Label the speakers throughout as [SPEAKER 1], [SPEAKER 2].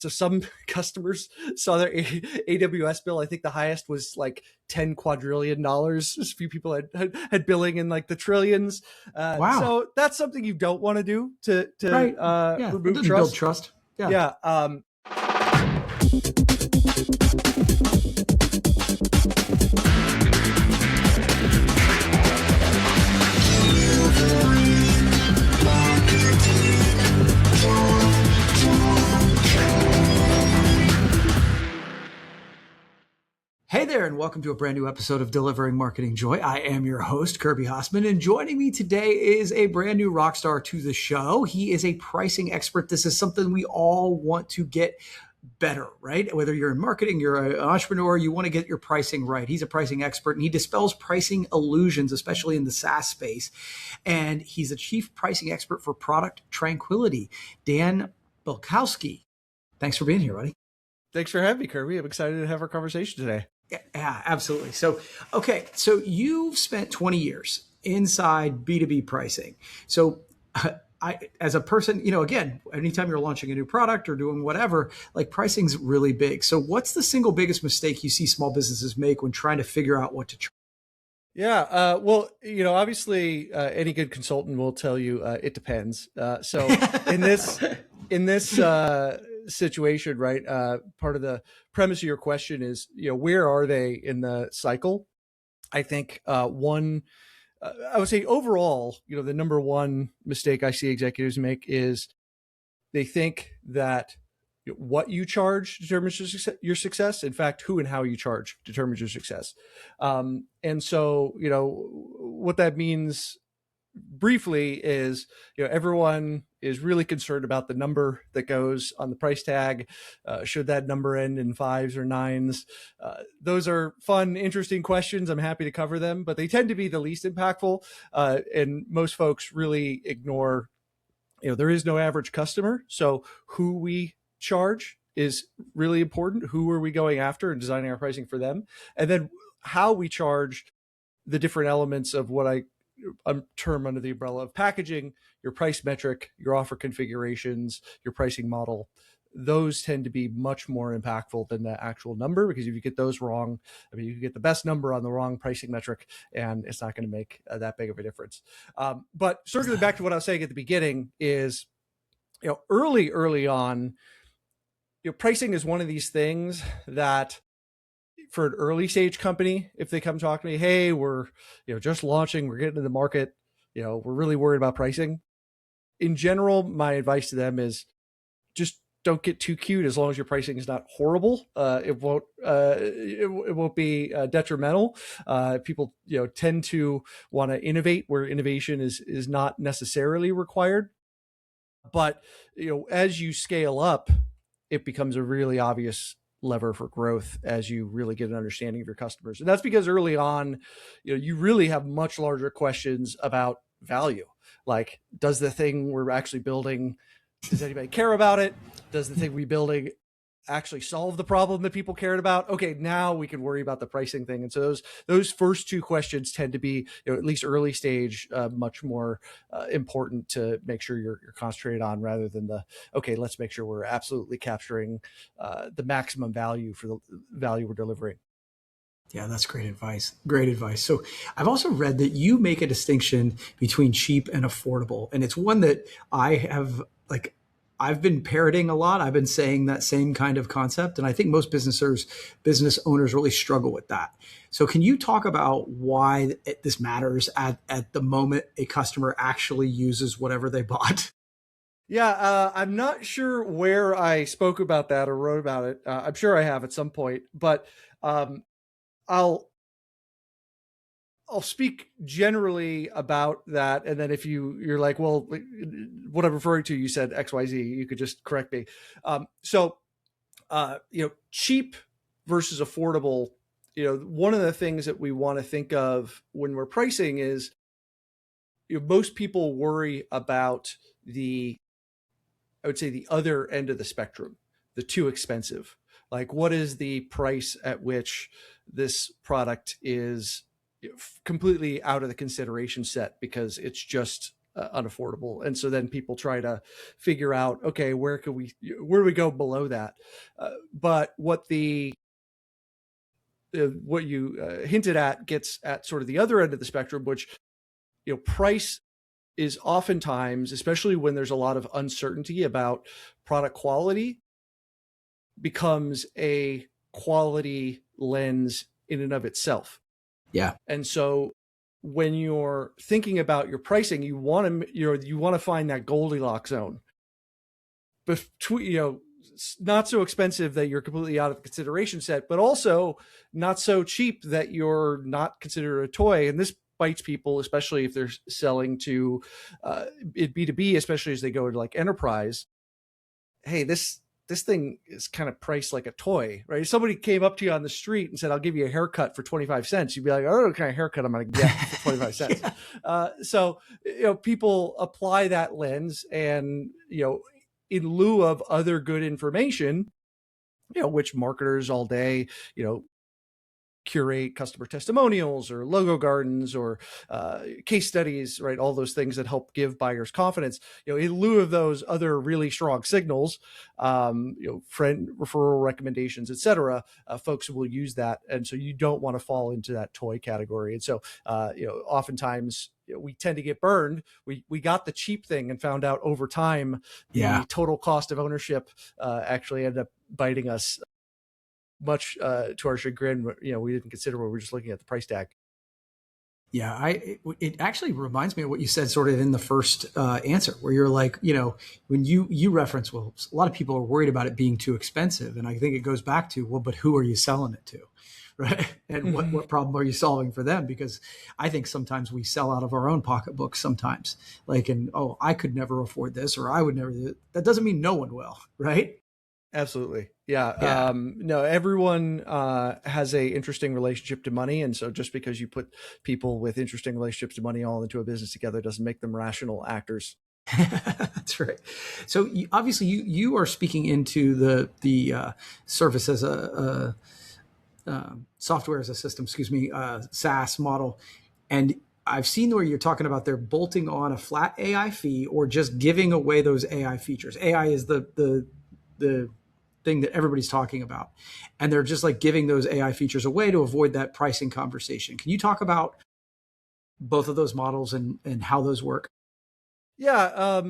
[SPEAKER 1] So some customers saw their AWS bill. I think the highest was like $10 quadrillion. A few people had billing in like the trillions.
[SPEAKER 2] Wow.
[SPEAKER 1] So that's something you don't want to do to
[SPEAKER 2] Right. Yeah.
[SPEAKER 1] remove
[SPEAKER 2] It doesn't
[SPEAKER 1] trust.
[SPEAKER 2] build trust. Yeah.
[SPEAKER 1] Yeah.
[SPEAKER 2] Hey there, and welcome to a brand new episode of Delivering Marketing Joy. I am your host, Kirby Hossman, and joining me today is a brand new rock star to the show. He is a pricing expert. This is something we all want to get better, right? Whether you're in marketing, you're an entrepreneur, you want to get your pricing right. He's a pricing expert, and he dispels pricing illusions, especially in the SaaS space. And he's a chief pricing expert for Product Tranquility. Dan Balcauski, thanks for being here, buddy.
[SPEAKER 1] Thanks for having me, Kirby. I'm excited to have our conversation today.
[SPEAKER 2] Yeah, absolutely. So you've spent 20 years inside B2B pricing. So as a person, again, anytime you're launching a new product or doing whatever, like pricing's really big. So what's the single biggest mistake you see small businesses make when trying to figure out what to charge?
[SPEAKER 1] Yeah. Well, obviously any good consultant will tell you it depends. So in this situation, right? Part of the premise of your question is, where are they in the cycle? I think I would say overall, the number one mistake I see executives make is they think that what you charge determines your success. In fact, who and how you charge determines your success. And so, what that means briefly is, everyone is really concerned about the number that goes on the price tag. Should that number end in 5s or 9s? Those are fun, interesting questions. I'm happy to cover them, but they tend to be the least impactful. And most folks really ignore, there is no average customer. So who we charge is really important. Who are we going after and designing our pricing for them? And then how we charge the different elements of what I term under the umbrella of packaging, your price metric, your offer configurations, your pricing model. Those tend to be much more impactful than the actual number, because if you get those wrong, you can get the best number on the wrong pricing metric and it's not going to make that big of a difference. But circling back to what I was saying at the beginning is, early on, pricing is one of these things that for an early stage company, if they come talk to me, hey, we're, just launching, we're getting into the market, we're really worried about pricing. In general, my advice to them is just don't get too cute. As long as your pricing is not horrible, it won't be detrimental. People, tend to want to innovate where innovation is not necessarily required. But, as you scale up, it becomes a really obvious lever for growth as you really get an understanding of your customers. And that's because early on, you really have much larger questions about value. Like, does the thing we're actually building, does anybody care about it? Does the thing we're building actually solve the problem that people cared about? Okay, now we can worry about the pricing thing. And so those first two questions tend to be, at least early stage, much more important to make sure you're concentrated on, rather than okay, let's make sure we're absolutely capturing the maximum value for the value we're delivering.
[SPEAKER 2] Yeah, that's great advice. Great advice. So I've also read that you make a distinction between cheap and affordable. And it's one that I've been parroting a lot. I've been saying that same kind of concept. And I think most business owners really struggle with that. So can you talk about why this matters at the moment a customer actually uses whatever they bought?
[SPEAKER 1] Yeah, I'm not sure where I spoke about that or wrote about it. I'm sure I have at some point, but I'll speak generally about that. And then if you're like, well, what I'm referring to, you said XYZ, you could just correct me. So cheap versus affordable, one of the things that we want to think of when we're pricing is, most people worry about I would say the other end of the spectrum, the too expensive. Like, what is the price at which this product is completely out of the consideration set because it's just unaffordable. And so then people try to figure out, okay, where do we go below that? But what what you hinted at gets at sort of the other end of the spectrum, which, price is oftentimes, especially when there's a lot of uncertainty about product quality, becomes a quality lens in and of itself.
[SPEAKER 2] Yeah.
[SPEAKER 1] And so when you're thinking about your pricing, you want to find that Goldilocks zone between, not so expensive that you're completely out of the consideration set, but also not so cheap that you're not considered a toy. And this bites people, especially if they're selling to B2B, especially as they go into like enterprise. Hey, this thing is kind of priced like a toy, right? If somebody came up to you on the street and said, I'll give you a haircut for 25 cents. You'd be like, oh, what kind of haircut I'm going to get for 25 cents? Yeah. So, people apply that lens and, in lieu of other good information, which marketers all day, curate customer testimonials or logo gardens or case studies, right? All those things that help give buyers confidence. In lieu of those other really strong signals, friend referral recommendations, et cetera, folks will use that. And so you don't want to fall into that toy category. And so, oftentimes we tend to get burned. We got the cheap thing and found out over time, the total cost of ownership actually ended up biting us much to our chagrin. We didn't consider when we were just looking at the price tag.
[SPEAKER 2] Yeah, it actually reminds me of what you said sort of in the first answer, where you're like, when you reference, well, a lot of people are worried about it being too expensive. And I think it goes back to, well, but who are you selling it to? Right. And what problem are you solving for them? Because I think sometimes we sell out of our own pocketbooks sometimes, like, I could never afford this, or I would never. That doesn't mean no one will. Right.
[SPEAKER 1] Absolutely. Yeah. No, everyone has a interesting relationship to money. And so just because you put people with interesting relationships to money all into a business together doesn't make them rational actors.
[SPEAKER 2] That's right. So obviously you are speaking into the service as a software as a system, SaaS model. And I've seen where you're talking about they're bolting on a flat AI fee or just giving away those AI features. AI is the thing that everybody's talking about. And they're just like giving those AI features away to avoid that pricing conversation. Can you talk about both of those models and how those work?
[SPEAKER 1] Yeah.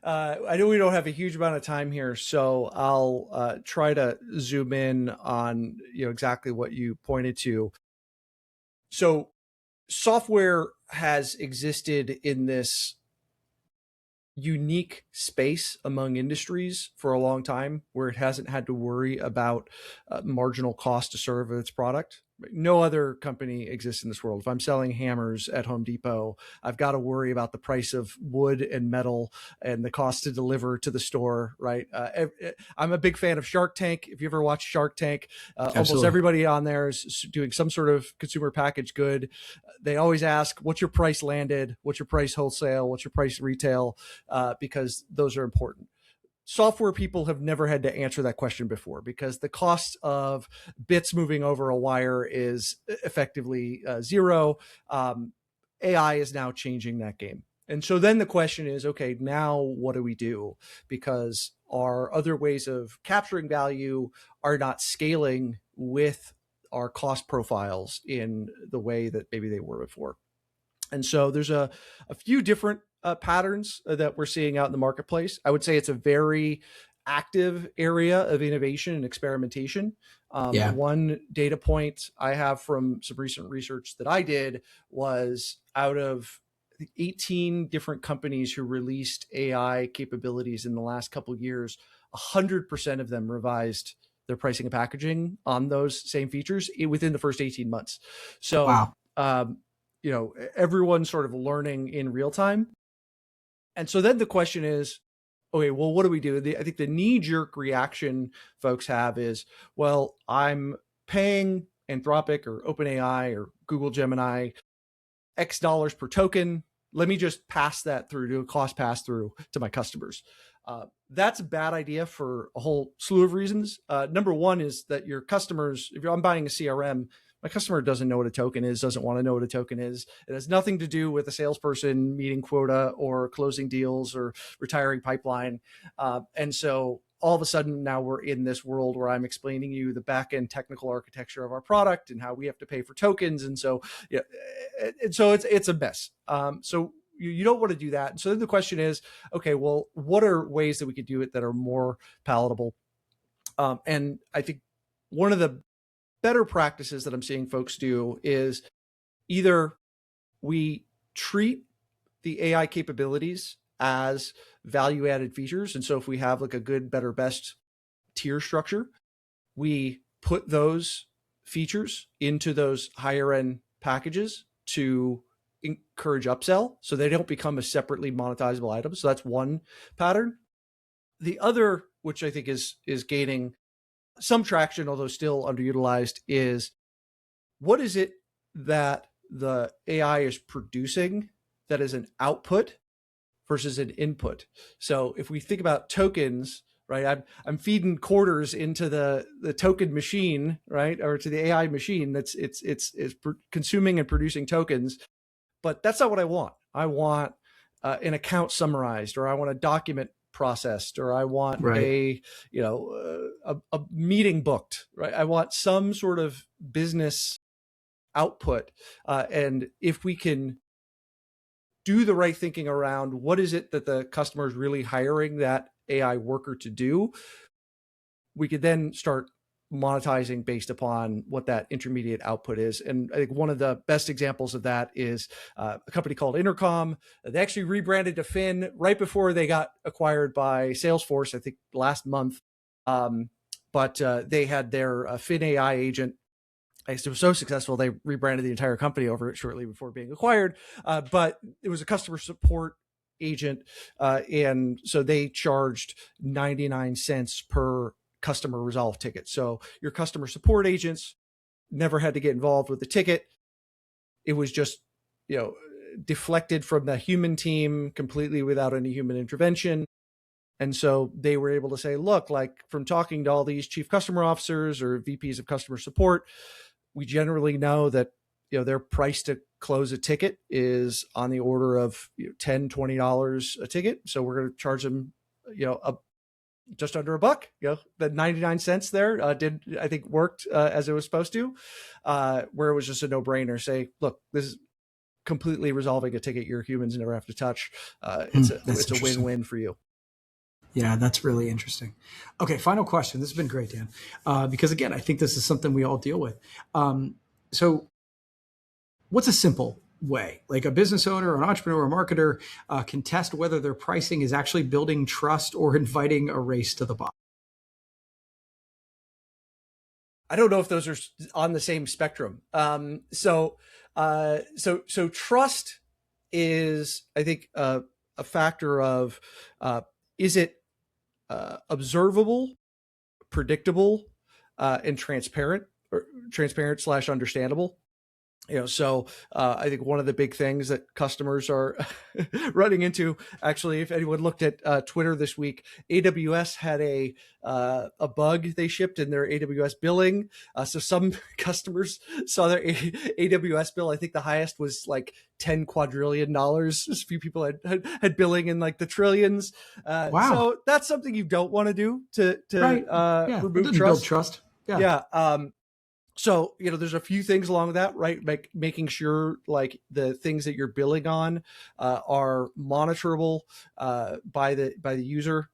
[SPEAKER 1] I know we don't have a huge amount of time here, so I'll try to zoom in on, exactly what you pointed to. So software has existed in this unique space among industries for a long time where it hasn't had to worry about marginal cost to serve its product. No other company exists in this world. If I'm selling hammers at Home Depot, I've got to worry about the price of wood and metal and the cost to deliver to the store, right? I'm a big fan of Shark Tank. If you ever watch Shark Tank, almost everybody on there is doing some sort of consumer packaged good. They always ask, what's your price landed? What's your price wholesale? What's your price retail? Because those are important. Software people have never had to answer that question before because the cost of bits moving over a wire is effectively zero. AI is now changing that game. And so then the question is, okay, now what do we do? Because our other ways of capturing value are not scaling with our cost profiles in the way that maybe they were before. And so there's a few different patterns that we're seeing out in the marketplace. I would say it's a very active area of innovation and experimentation. One data point I have from some recent research that I did was out of 18 different companies who released AI capabilities in the last couple of years, 100% of them revised their pricing and packaging on those same features within the first 18 months. So, wow. Everyone's sort of learning in real time. And so then the question is, okay, well, what do we do? I think the knee-jerk reaction folks have is, well, I'm paying Anthropic or OpenAI or Google Gemini X dollars per token. Let me just pass that through, do a cost pass through to my customers. That's a bad idea for a whole slew of reasons. Number one is that your customers, if I'm buying a CRM, My customer doesn't know what a token is, doesn't want to know what a token is. It has nothing to do with a salesperson meeting quota or closing deals or retiring pipeline. And so all of a sudden now we're in this world where I'm explaining you the back end technical architecture of our product and how we have to pay for tokens. And so, yeah, and so it's a mess. So you don't want to do that. And so then the question is, okay, well, what are ways that we could do it that are more palatable? And I think one of the better practices that I'm seeing folks do is either we treat the AI capabilities as value added features. And so if we have like a good, better, best tier structure, we put those features into those higher end packages to encourage upsell so they don't become a separately monetizable item. So that's one pattern. The other, which I think is gaining some traction, although still underutilized, is what is it that the AI is producing that is an output versus an input? So if we think about tokens, right, I'm feeding quarters into the token machine, right, or to the AI machine that's it's consuming and producing tokens, but that's not what I want. I want an account summarized, or I want a document processed, or I want a meeting booked, right? I want some sort of business output. And if we can do the right thinking around what is it that the customer is really hiring that AI worker to do, we could then start monetizing based upon what that intermediate output is. And I think one of the best examples of that is a company called Intercom. They actually rebranded to Fin right before they got acquired by Salesforce, I think last month. But they had their Fin AI agent. It was so successful, they rebranded the entire company over it shortly before being acquired. But it was a customer support agent. And so they charged 99 cents per customer resolve ticket. So your customer support agents never had to get involved with the ticket. It was just, deflected from the human team completely without any human intervention. And so they were able to say, look, like from talking to all these chief customer officers or VPs of customer support, we generally know that, their price to close a ticket is on the order of $10, $20 a ticket. So we're going to charge them, just under $1. The 99 cents there I think worked as it was supposed to, where it was just a no brainer. Say, look, this is completely resolving a ticket your humans never have to touch. It's a win-win for you.
[SPEAKER 2] Yeah, that's really interesting. Okay, final question. This has been great, Dan, because again, I think this is something we all deal with. So what's a simple way, like a business owner, an entrepreneur, or marketer can test whether their pricing is actually building trust or inviting a race to the bottom?
[SPEAKER 1] I don't know if those are on the same spectrum. So trust is, I think, a factor of is it observable, predictable, and transparent / understandable. So I think one of the big things that customers are running into, actually, if anyone looked at Twitter this week, AWS had a bug they shipped in their AWS billing. So some customers saw their AWS bill. I think the highest was like $10 quadrillion. A few people had billing in like the trillions.
[SPEAKER 2] Wow.
[SPEAKER 1] So that's something you don't want to do to remove trust.
[SPEAKER 2] Build trust.
[SPEAKER 1] Yeah. So, there's a few things along that, right? Making sure like the things that you're billing on are monitorable by the user.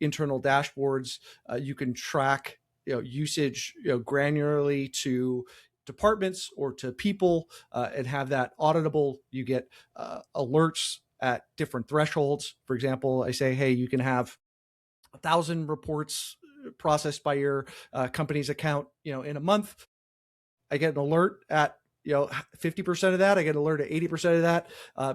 [SPEAKER 1] Internal dashboards, you can track usage granularly to departments or to people and have that auditable. You get alerts at different thresholds. For example, I say, hey, you can have 1,000 reports processed by your company's account, in a month. I get an alert at 50% of that. I get an alert at 80% of that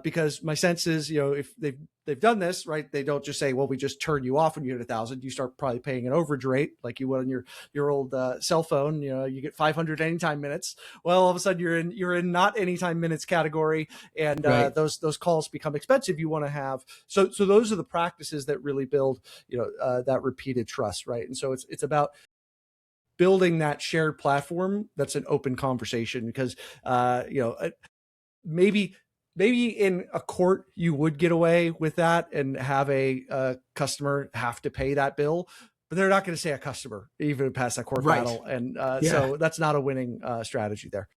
[SPEAKER 1] because my sense is, if they've done this right, they don't just say, well, we just turn you off when you hit 1,000. You start probably paying an overage rate like you would on your old cell phone. You get 500 anytime minutes. Well, all of a sudden you're in not anytime minutes category, and those calls become expensive. You want to have so those are the practices that really build that repeated trust, right? And so it's about building that shared platform that's an open conversation, because maybe in a court you would get away with that and have a customer have to pay that bill, but they're not going to say a customer even past that court battle. And so that's not a winning strategy there.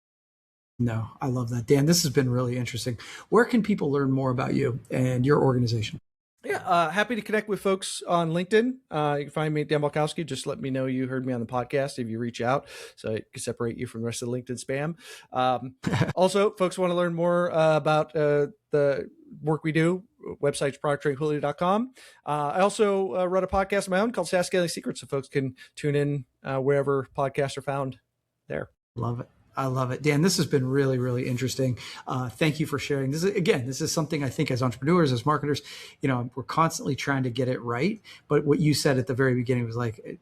[SPEAKER 2] No, I love that. Dan, this has been really interesting. Where can people learn more about you and your organization?
[SPEAKER 1] Yeah, happy to connect with folks on LinkedIn. You can find me at Dan Balcauski. Just let me know you heard me on the podcast if you reach out, so it can separate you from the rest of the LinkedIn spam. Also, folks want to learn more about the work we do, website's producttranquility.com. I also run a podcast of my own called SaaS Scaling Secrets, so folks can tune in wherever podcasts are found there.
[SPEAKER 2] Love it. I love it. Dan, this has been really, really interesting. Thank you for sharing. This is something I think as entrepreneurs, as marketers, we're constantly trying to get it right. But what you said at the very beginning was like,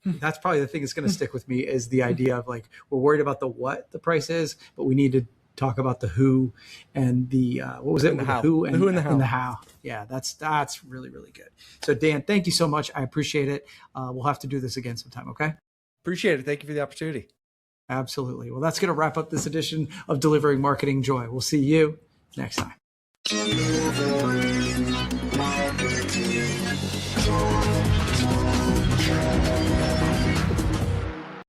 [SPEAKER 2] that's probably the thing that's going to stick with me, is the idea of like, we're worried about the what the price is, but we need to talk about the who and the, what was it?
[SPEAKER 1] The how.
[SPEAKER 2] Who and
[SPEAKER 1] the who and the how.
[SPEAKER 2] And the how. Yeah, that's really, really good. So Dan, thank you so much. I appreciate it. We'll have to do this again sometime. Okay.
[SPEAKER 1] Appreciate it. Thank you for the opportunity.
[SPEAKER 2] Absolutely. Well, that's going to wrap up this edition of Delivering Marketing Joy. We'll see you next time.